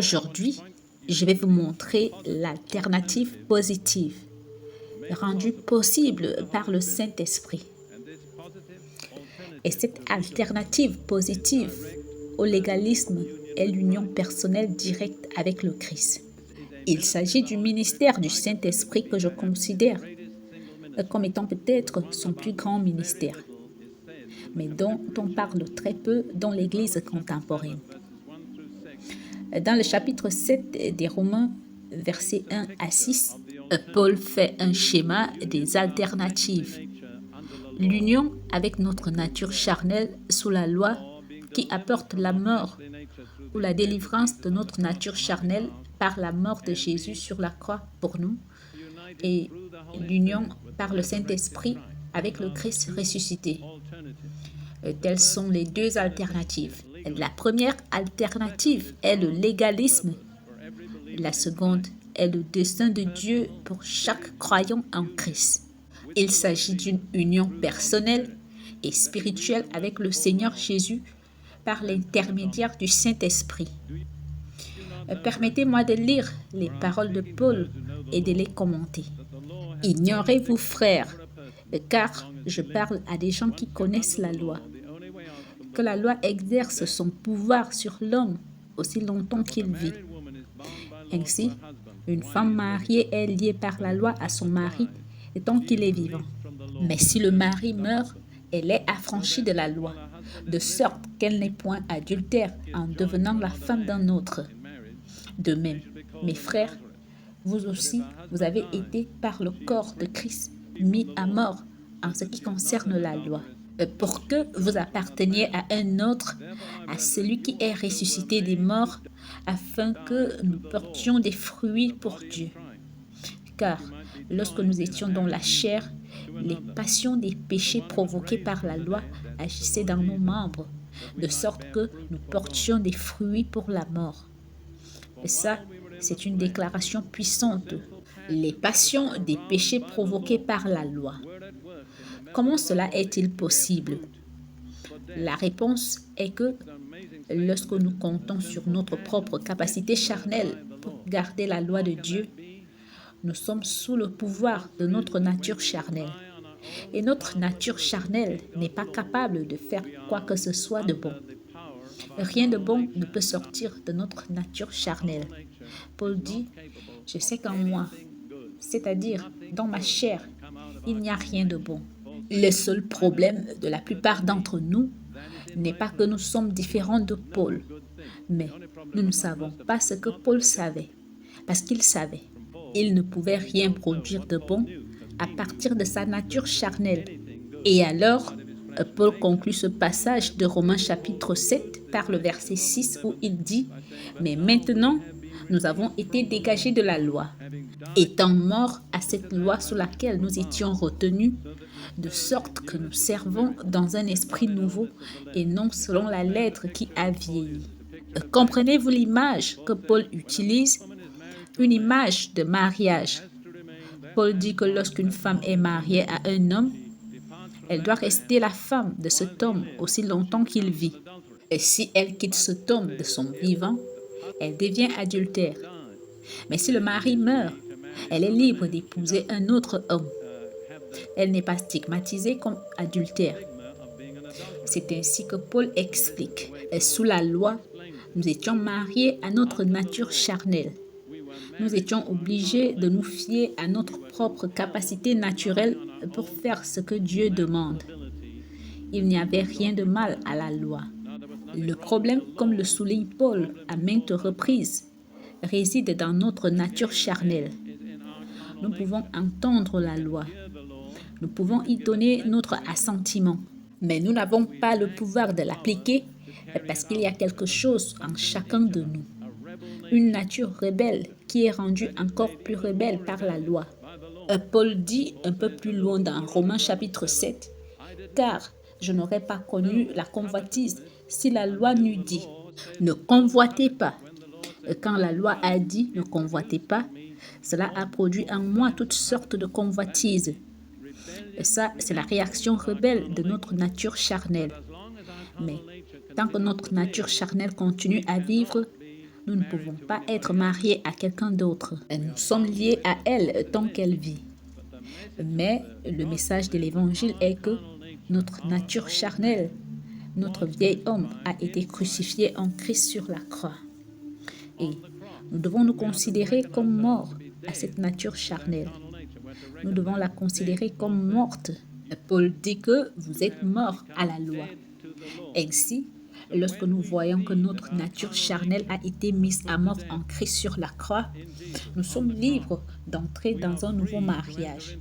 Aujourd'hui, je vais vous montrer l'alternative positive, rendue possible par le Saint-Esprit. Et cette alternative positive au légalisme est l'union personnelle directe avec le Christ. Il s'agit du ministère du Saint-Esprit que je considère comme étant peut-être son plus grand ministère, mais dont on parle très peu dans l'Église contemporaine. Dans le chapitre 7 des Romains, versets 1 à 6, Paul fait un schéma des alternatives. L'union avec notre nature charnelle sous la loi qui apporte la mort ou la délivrance de notre nature charnelle par la mort de Jésus sur la croix pour nous et l'union par le Saint-Esprit avec le Christ ressuscité. Telles sont les deux alternatives. La première alternative est le légalisme. La seconde est le dessein de Dieu pour chaque croyant en Christ. Il s'agit d'une union personnelle et spirituelle avec le Seigneur Jésus par l'intermédiaire du Saint-Esprit. Permettez-moi de lire les paroles de Paul et de les commenter. Ignorez-vous, frères, car je parle à des gens qui connaissent la loi, que la loi exerce son pouvoir sur l'homme aussi longtemps qu'il vit. Ainsi, une femme mariée est liée par la loi à son mari tant qu'il est vivant. Mais si le mari meurt, elle est affranchie de la loi, de sorte qu'elle n'est point adultère en devenant la femme d'un autre. De même, mes frères, vous aussi, vous avez été par le corps de Christ mis à mort en ce qui concerne la loi, pour que vous apparteniez à un autre, à celui qui est ressuscité des morts, afin que nous portions des fruits pour Dieu. Car lorsque nous étions dans la chair, les passions des péchés provoqués par la loi agissaient dans nos membres, de sorte que nous portions des fruits pour la mort. Et ça, c'est une déclaration puissante. Les passions des péchés provoqués par la loi. Comment cela est-il possible? La réponse est que lorsque nous comptons sur notre propre capacité charnelle pour garder la loi de Dieu, nous sommes sous le pouvoir de notre nature charnelle. Et notre nature charnelle n'est pas capable de faire quoi que ce soit de bon. Rien de bon ne peut sortir de notre nature charnelle. Paul dit, « Je sais qu'en moi, c'est-à-dire dans ma chair, il n'y a rien de bon. » Le seul problème de la plupart d'entre nous n'est pas que nous sommes différents de Paul, mais nous ne savons pas ce que Paul savait, parce qu'il savait. Il ne pouvait rien produire de bon à partir de sa nature charnelle. Et alors, Paul conclut ce passage de Romains chapitre 7 par le verset 6 où il dit « Mais maintenant, nous avons été dégagés de la loi, étant morts à cette loi sous laquelle nous étions retenus, de sorte que nous servons dans un esprit nouveau et non selon la lettre qui a vieilli. » Comprenez-vous l'image que Paul utilise? Une image de mariage. Paul dit que lorsqu'une femme est mariée à un homme, elle doit rester la femme de cet homme aussi longtemps qu'il vit. Et si elle quitte cet homme de son vivant, elle devient adultère. Mais si le mari meurt, elle est libre d'épouser un autre homme. Elle n'est pas stigmatisée comme adultère. C'est ainsi que Paul explique. Et sous la loi, nous étions mariés à notre nature charnelle. Nous étions obligés de nous fier à notre propre capacité naturelle pour faire ce que Dieu demande. Il n'y avait rien de mal à la loi. Le problème, comme le souligne Paul à maintes reprises, réside dans notre nature charnelle. Nous pouvons entendre la loi. Nous pouvons y donner notre assentiment. Mais nous n'avons pas le pouvoir de l'appliquer parce qu'il y a quelque chose en chacun de nous. Une nature rebelle qui est rendue encore plus rebelle par la loi. Paul dit un peu plus loin dans Romains chapitre 7, « Car je n'aurais pas connu la convoitise si la loi n'eût dit, ne convoitez pas. » Quand la loi a dit, ne convoitez pas, cela a produit en moi toutes sortes de convoitises. Et ça, c'est la réaction rebelle de notre nature charnelle. Mais tant que notre nature charnelle continue à vivre, Nous ne pouvons pas être mariés à quelqu'un d'autre. Nous sommes liés à elle tant qu'elle vit. Mais le message de l'Évangile est que notre nature charnelle, notre vieil homme a été crucifié en Christ sur la croix. Et nous devons nous considérer comme morts à cette nature charnelle. Nous devons la considérer comme morte. Paul dit que vous êtes morts à la loi. Ainsi, lorsque nous voyons que notre nature charnelle a été mise à mort en Christ sur la croix, nous sommes libres d'entrer dans un nouveau mariage.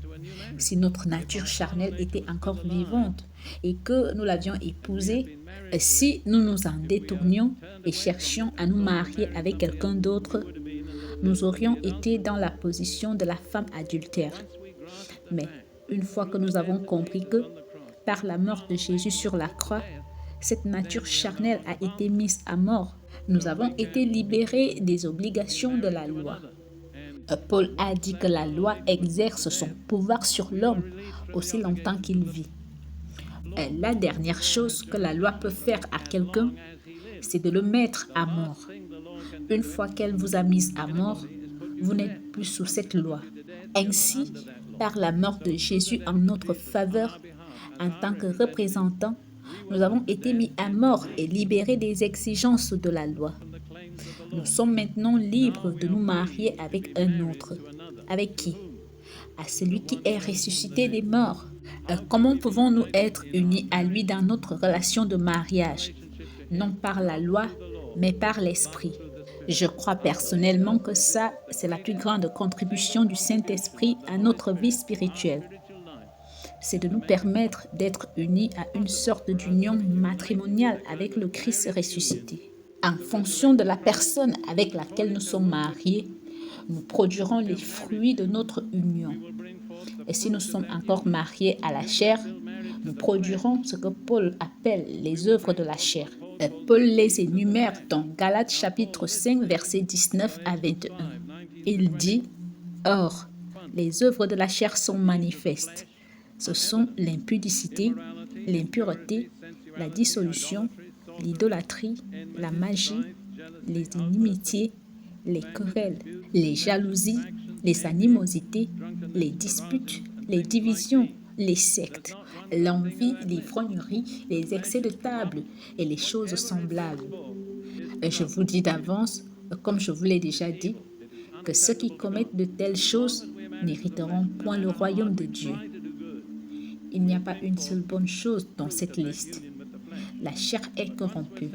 Si notre nature charnelle était encore vivante et que nous l'avions épousée, si nous nous en détournions et cherchions à nous marier avec quelqu'un d'autre, nous aurions été dans la position de la femme adultère. Mais une fois que nous avons compris que, par la mort de Jésus sur la croix, cette nature charnelle a été mise à mort, nous avons été libérés des obligations de la loi. Paul a dit que la loi exerce son pouvoir sur l'homme aussi longtemps qu'il vit. La dernière chose que la loi peut faire à quelqu'un, c'est de le mettre à mort. Une fois qu'elle vous a mis à mort, vous n'êtes plus sous cette loi. Ainsi, par la mort de Jésus en notre faveur, en tant que représentants, nous avons été mis à mort et libérés des exigences de la loi. Nous sommes maintenant libres de nous marier avec un autre. Avec qui? À celui qui est ressuscité des morts. Comment pouvons-nous être unis à lui dans notre relation de mariage? Non par la loi, mais par l'Esprit. Je crois personnellement que ça, c'est la plus grande contribution du Saint-Esprit à notre vie spirituelle. C'est de nous permettre d'être unis à une sorte d'union matrimoniale avec le Christ ressuscité. En fonction de la personne avec laquelle nous sommes mariés, nous produirons les fruits de notre union. Et si nous sommes encore mariés à la chair, nous produirons ce que Paul appelle les œuvres de la chair. Paul les énumère dans Galates chapitre 5, versets 19 à 21. Il dit « Or, les œuvres de la chair sont manifestes. Ce sont l'impudicité, l'impureté, la dissolution, l'idolâtrie, la magie, les inimitiés, les querelles, les jalousies, les animosités, les disputes, les divisions, les sectes, l'envie, l'ivrognerie, les excès de table et les choses semblables. Et je vous dis d'avance, comme je vous l'ai déjà dit, que ceux qui commettent de telles choses n'hériteront point le royaume de Dieu. Il n'y a pas une seule bonne chose dans cette liste. La chair est corrompue.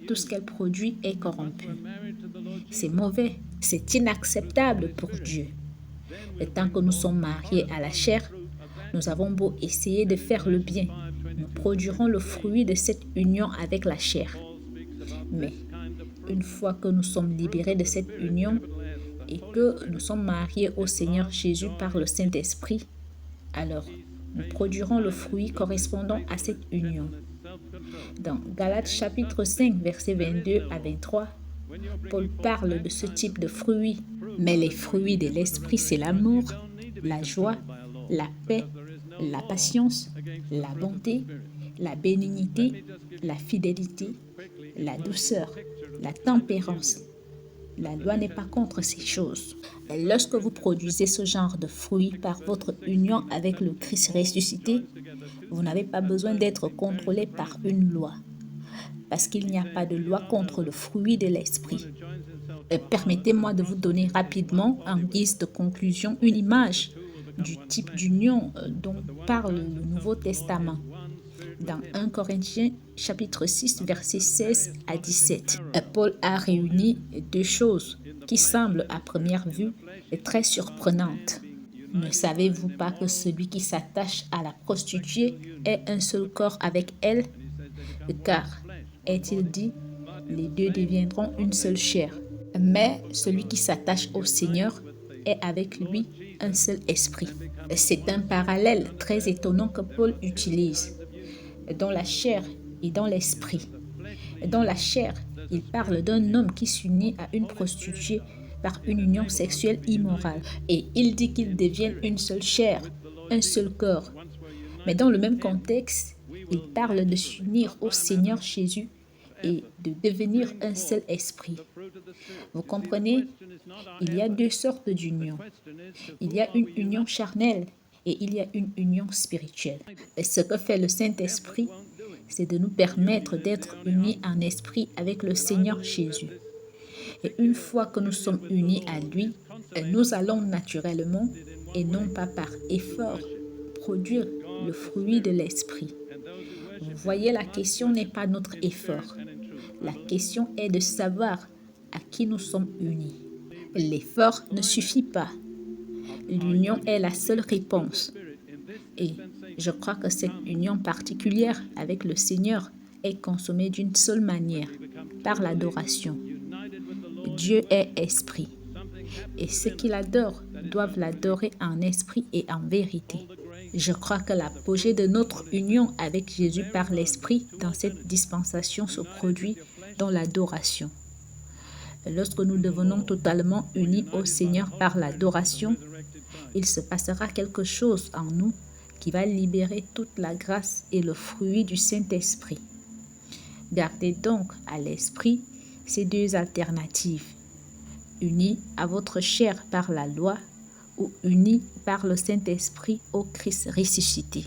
Tout ce qu'elle produit est corrompu. C'est mauvais, c'est inacceptable pour Dieu. Et tant que nous sommes mariés à la chair, nous avons beau essayer de faire le bien, nous produirons le fruit de cette union avec la chair. Mais une fois que nous sommes libérés de cette union et que nous sommes mariés au Seigneur Jésus par le Saint-Esprit, alors nous produirons le fruit correspondant à cette union. Dans Galates chapitre 5, versets 22 à 23, Paul parle de ce type de fruits. Mais les fruits de l'esprit, c'est l'amour, la joie, la paix, la patience, la bonté, la bénignité, la fidélité, la douceur, la tempérance. La loi n'est pas contre ces choses. Et lorsque vous produisez ce genre de fruits par votre union avec le Christ ressuscité, vous n'avez pas besoin d'être contrôlé par une loi, parce qu'il n'y a pas de loi contre le fruit de l'esprit. Permettez-moi de vous donner rapidement, en guise de conclusion, une image du type d'union dont parle le Nouveau Testament. Dans 1 Corinthiens chapitre 6, versets 16 à 17, Paul a réuni deux choses qui semblent à première vue très surprenantes. Ne savez-vous pas que celui qui s'attache à la prostituée est un seul corps avec elle? Car, est-il dit, les deux deviendront une seule chair. Mais celui qui s'attache au Seigneur est avec lui un seul esprit. C'est un parallèle très étonnant que Paul utilise dans la chair et dans l'esprit. Dans la chair, il parle d'un homme qui s'unit à une prostituée par une union sexuelle immorale. Et il dit qu'ils deviennent une seule chair, un seul corps. Mais dans le même contexte, il parle de s'unir au Seigneur Jésus et de devenir un seul esprit. Vous comprenez? Il y a deux sortes d'union. Il y a une union charnelle et il y a une union spirituelle. Et ce que fait le Saint-Esprit, c'est de nous permettre d'être unis en esprit avec le Seigneur Jésus. Et une fois que nous sommes unis à lui, nous allons naturellement, et non pas par effort, produire le fruit de l'esprit. Vous voyez, la question n'est pas notre effort. La question est de savoir à qui nous sommes unis. L'effort ne suffit pas. L'union est la seule réponse. Et je crois que cette union particulière avec le Seigneur est consommée d'une seule manière, par l'adoration. Dieu est esprit. Et ceux qui l'adorent doivent l'adorer en esprit et en vérité. Je crois que l'apogée de notre union avec Jésus par l'esprit dans cette dispensation se produit dans l'adoration. Lorsque nous devenons totalement unis au Seigneur par l'adoration, il se passera quelque chose en nous qui va libérer toute la grâce et le fruit du Saint-Esprit. Gardez donc à l'esprit ces deux alternatives, unis à votre chair par la loi ou unis par le Saint-Esprit au Christ ressuscité.